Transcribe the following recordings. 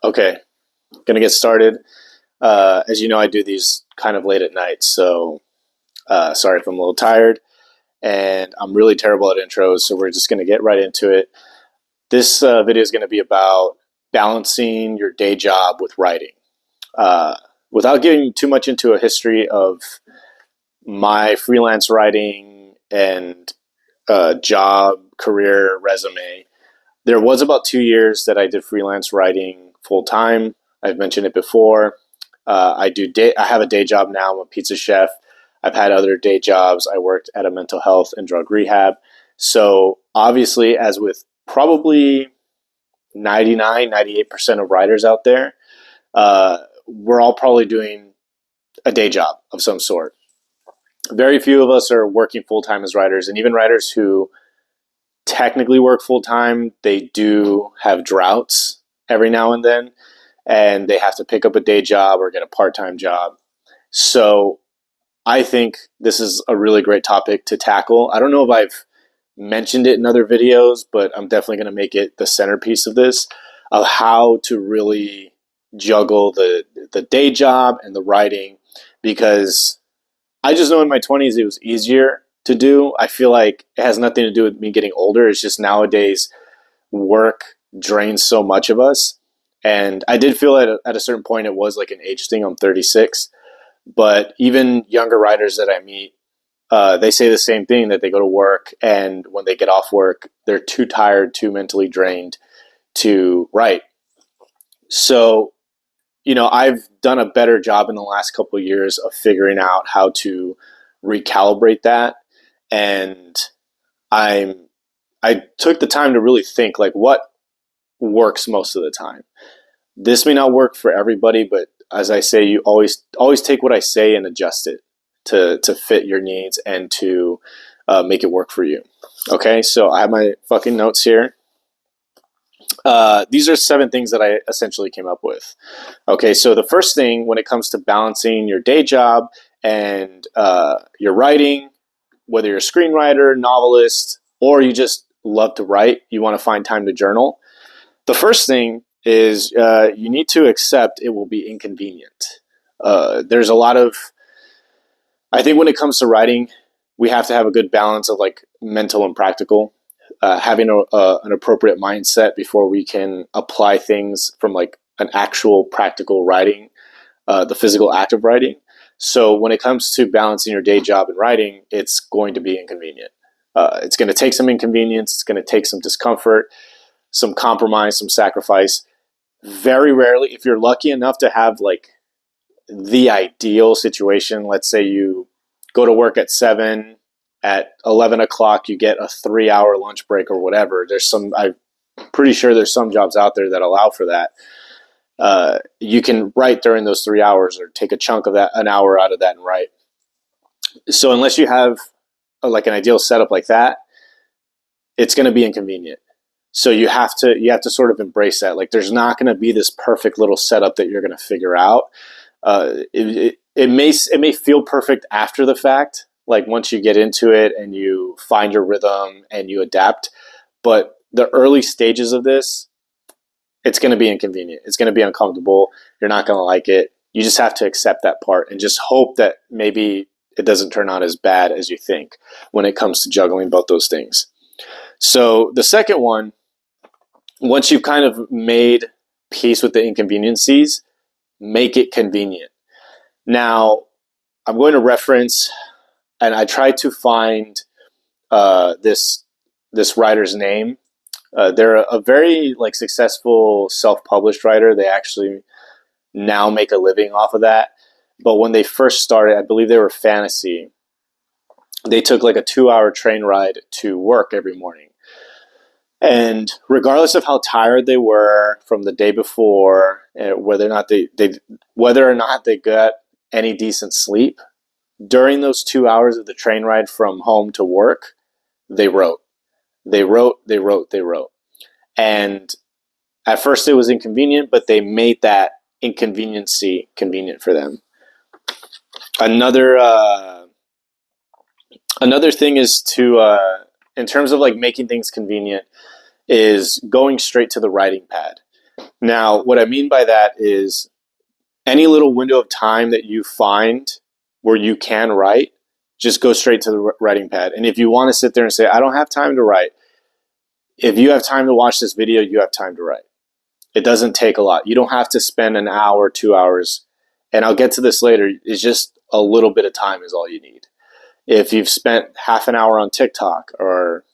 Okay, gonna get started. As you know, I do these kind of late at night, so sorry if I'm a little tired, and I'm really terrible at intros, so we're just gonna get right into it. This video is gonna be about balancing your day job with writing. Uh, Without getting too much into a history of my freelance writing and job, career, resume, there was about 2 years that I did freelance writing full time. I've mentioned it before. I have a day job now. I'm a pizza chef. I've had other day jobs. I worked at a mental health and drug rehab. So obviously, as with probably 99, 98% of writers out there, we're all probably doing a day job of some sort. Very few of us are working full time as writers, and even writers who technically work full time, they do have droughts every now and they have to pick up a day job or get a part time job. So I think this is a really great topic to tackle. I don't know if I've mentioned it in other videos, but I'm definitely going to make it the centerpiece of this, of how to really juggle the day job and the writing, because I just know in my 20s it was easier to do. I feel like it has nothing to do with me getting older. It's just nowadays work drains so much of us. And I did feel at a certain point it was like an age thing. I'm 36. But even younger writers that I meet, they say the same thing, that they go to work and when they get off work, they're too tired, too mentally drained to write. So, I've done a better job in the last couple of years of figuring out how to recalibrate that. And I took the time to really think, like, what works most of the time. This may not work for everybody, but as I say, you always take what I say and adjust it to fit your needs and to make it work for you. Okay, so I have my fucking notes here. These are 7 things that I essentially came up with. Okay, so the first thing when it comes to balancing your day job and your writing, whether you're a screenwriter, novelist, or you just love to write, you want to find time to journal. The first thing is you need to accept it will be inconvenient. There's a lot of, I think when it comes to writing, we have to have a good balance of like mental and practical, having an appropriate mindset before we can apply things from like an actual practical writing, the physical act of writing. So when it comes to balancing your day job and writing, it's going to be inconvenient. It's going to take some inconvenience. It's going to take some discomfort, some compromise, some sacrifice. Very rarely, if you're lucky enough to have like the ideal situation, let's say you go to work at 7, at 11 o'clock, you get a 3-hour lunch break or whatever. I'm pretty sure there's some jobs out there that allow for that. You can write during those 3 hours or take a chunk of that, an hour out of that and write. So unless you have like an ideal setup like that, it's going to be inconvenient. So you have to sort of embrace that. Like there's not going to be this perfect little setup that you're going to figure out. It may feel perfect after the fact, like once you get into it and you find your rhythm and you adapt. But the early stages of this, it's going to be inconvenient. It's going to be uncomfortable. You're not going to like it. You just have to accept that part and just hope that maybe it doesn't turn out as bad as you think when it comes to juggling both those things. So the second one, once you've kind of made peace with the inconveniencies, make it convenient. Now, I'm going to reference, and I tried to find this writer's name. They're a very like successful self-published writer. They actually now make a living off of that. But when they first started, I believe they were Fantasy. They took like a 2-hour train ride to work every morning. And regardless of how tired they were from the day before, whether or not they got any decent sleep, during those 2 hours of the train ride from home to work, they wrote. They wrote. And at first it was inconvenient, but they made that inconveniency convenient for them. Another thing is to, in terms of like making things convenient, is going straight to the writing pad. Now, what I mean by that is any little window of time that you find where you can write, just go straight to the writing pad. And if you want to sit there and say, I don't have time to write, if you have time to watch this video, you have time to write. It doesn't take a lot. You don't have to spend an hour, 2 hours. And I'll get to this later. It's just a little bit of time is all you need. If you've spent half an hour on TikTok or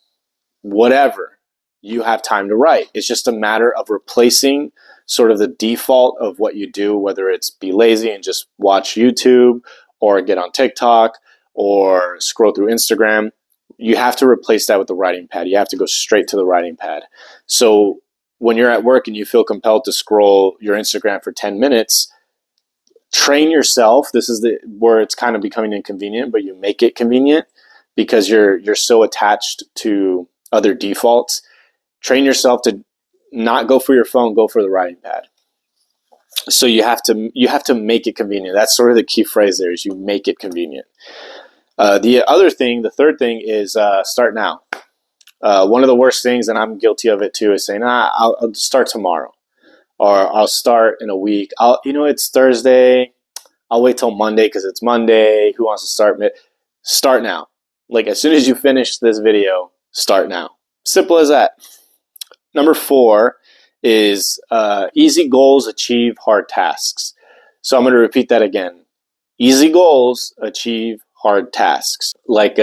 whatever, you have time to write. It's just a matter of replacing sort of the default of what you do, whether it's be lazy and just watch YouTube or get on TikTok or scroll through Instagram. You have to replace that with the writing pad. You have to go straight to the writing pad. So when you're at work and you feel compelled to scroll your Instagram for 10 minutes, train yourself. This is where it's kind of becoming inconvenient, but you make it convenient because you're so attached to other defaults. Train yourself to not go for your phone, go for the writing pad. So you have to make it convenient. That's sort of the key phrase there, is you make it convenient. The third thing is start now. One of the worst things, and I'm guilty of it too, is saying, I'll start tomorrow, or I'll start in a week. It's Thursday. I'll wait till Monday because it's Monday. Who wants to start? Start now. Like as soon as you finish this video, start now. Simple as that. Number 4 is easy goals achieve hard tasks. So I'm going to repeat that again. Easy goals achieve hard tasks, like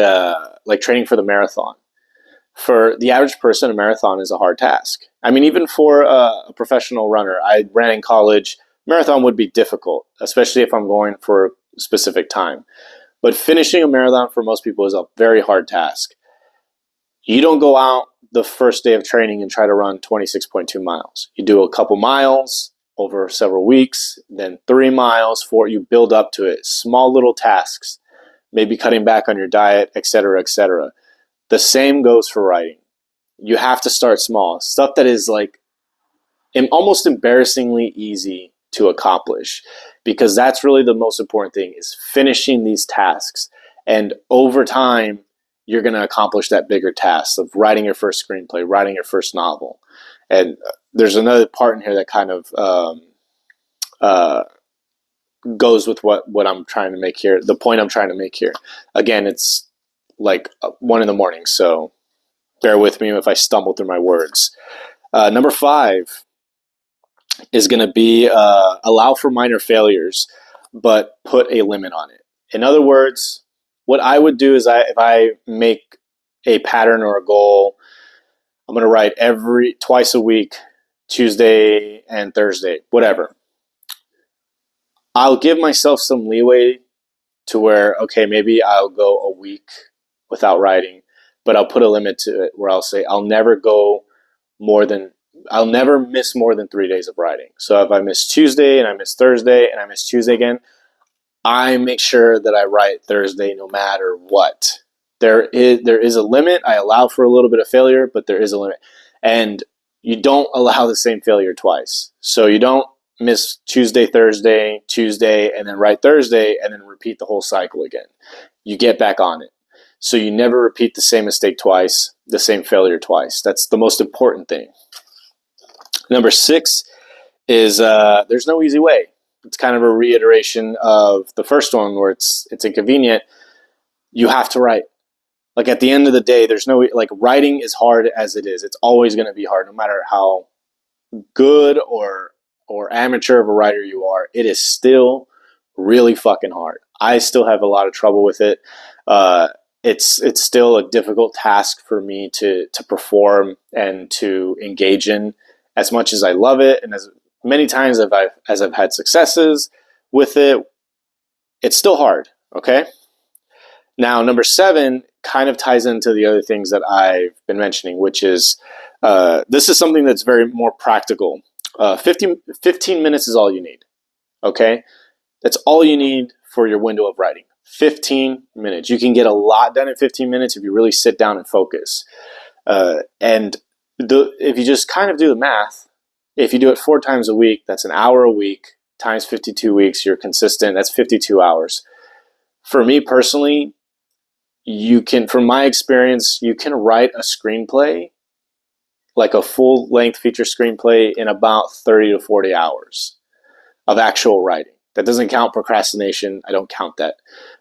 training for the marathon. For the average person, a marathon is a hard task. I mean, even for a professional runner, I ran in college, marathon would be difficult, especially if I'm going for a specific time. But finishing a marathon for most people is a very hard task. You don't go out the first day of training and try to run 26.2 miles. You do a couple miles over several weeks, then 3 miles, 4, you build up to it. Small little tasks, maybe cutting back on your diet, etc., etc. The same goes for writing. You have to start small. Stuff that is like almost embarrassingly easy to accomplish, because that's really the most important thing, is finishing these tasks. And over time, you're going to accomplish that bigger task of writing your first screenplay, writing your first novel. And there's another part in here that kind of goes with what I'm trying to make here, the point I'm trying to make here. Again, it's like 1 a.m, so bear with me if I stumble through my words. Number 5 is going to be allow for minor failures, but put a limit on it. In other words, what I would do is if I make a pattern or a goal, I'm going to write twice a week, Tuesday and Thursday, whatever. I'll give myself some leeway to where, okay, maybe I'll go a week without writing, but I'll put a limit to it where I'll say I'll never miss more than 3 days of writing. So if I miss Tuesday and I miss Thursday and I miss Tuesday again, I make sure that I write Thursday no matter what. There is a limit. I allow for a little bit of failure, but there is a limit. And you don't allow the same failure twice. So you don't miss Tuesday, Thursday, Tuesday, and then write Thursday, and then repeat the whole cycle again. You get back on it. So you never repeat the same mistake twice, the same failure twice. That's the most important thing. Number 6 is there's no easy way. It's kind of a reiteration of the first one where it's inconvenient. You have to write. Like at the end of the day, there's no, like, writing is hard as it is. It's always going to be hard, no matter how good or amateur of a writer you are. It is still really fucking hard. I still have a lot of trouble with it. It's still a difficult task for me to perform and to engage in, as much as I love it, and as many times as I've had successes with it. It's still hard. Okay. Now, number 7 kind of ties into the other things that I've been mentioning, which is this is something that's very more practical. 15 minutes is all you need. Okay? That's all you need for your window of writing. 15 minutes. You can get a lot done in 15 minutes if you really sit down and focus. And if you just kind of do the math, if you do it 4 times a week, that's an hour a week times 52 weeks. You're consistent. That's 52 hours. For me personally, from my experience, you can write a screenplay like a full length feature screenplay in about 30 to 40 hours of actual writing. That doesn't count procrastination. I don't count that.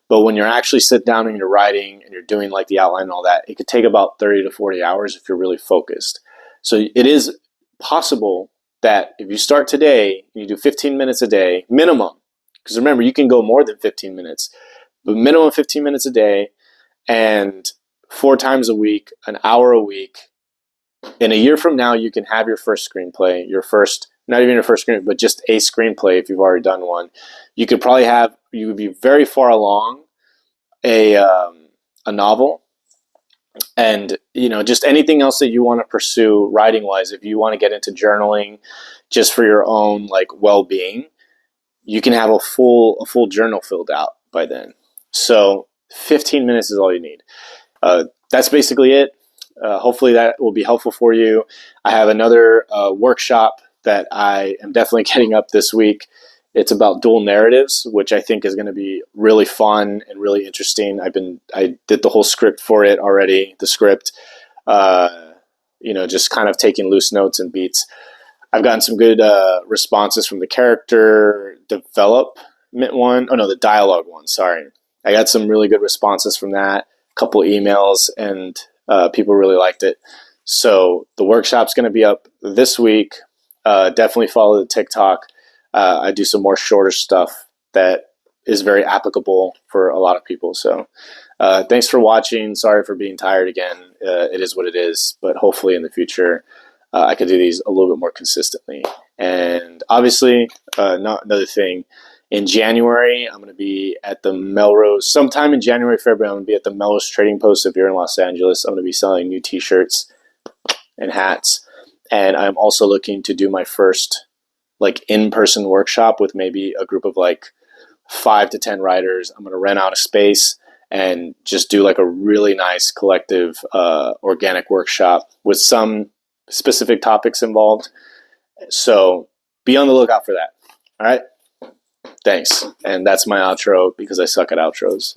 But when you're actually sit down and you're writing and you're doing like the outline and all that, it could take about 30 to 40 hours if you're really focused. So it is possible that if you start today, you do 15 minutes a day, minimum, because remember, you can go more than 15 minutes, but minimum 15 minutes a day, and 4 times a week, an hour a week. In a year from now, you can have your first screenplay, not even your first screenplay, but just a screenplay if you've already done one. You would be very far along a novel, and just anything else that you want to pursue writing wise. If you want to get into journaling just for your own like well-being, you can have a full journal filled out by then. So 15 minutes is all you need. That's basically it. Hopefully that will be helpful for you. I have another workshop that I am definitely getting up this week. It's about dual narratives, which I think is going to be really fun and really interesting. I did the whole script for it already, the script, just kind of taking loose notes and beats. I've gotten some good responses from the character development one. Oh no, the dialogue one, sorry. I got some really good responses from that, a couple emails, and people really liked it. So the workshop's going to be up this week. Definitely follow the TikTok. I do some more shorter stuff that is very applicable for a lot of people. So thanks for watching. Sorry for being tired again. It is what it is, but hopefully in the future I could do these a little bit more consistently. And obviously, another thing, in January, I'm going to be at the Melrose. Sometime in January, February, I'm going to be at the Melrose Trading Post if you're in Los Angeles. I'm going to be selling new t-shirts and hats. And I'm also looking to do my first like in-person workshop with maybe a group of like 5 to 10 writers. I'm going to rent out a space and just do like a really nice collective organic workshop with some specific topics involved. So be on the lookout for that. All right. Thanks. And that's my outro because I suck at outros.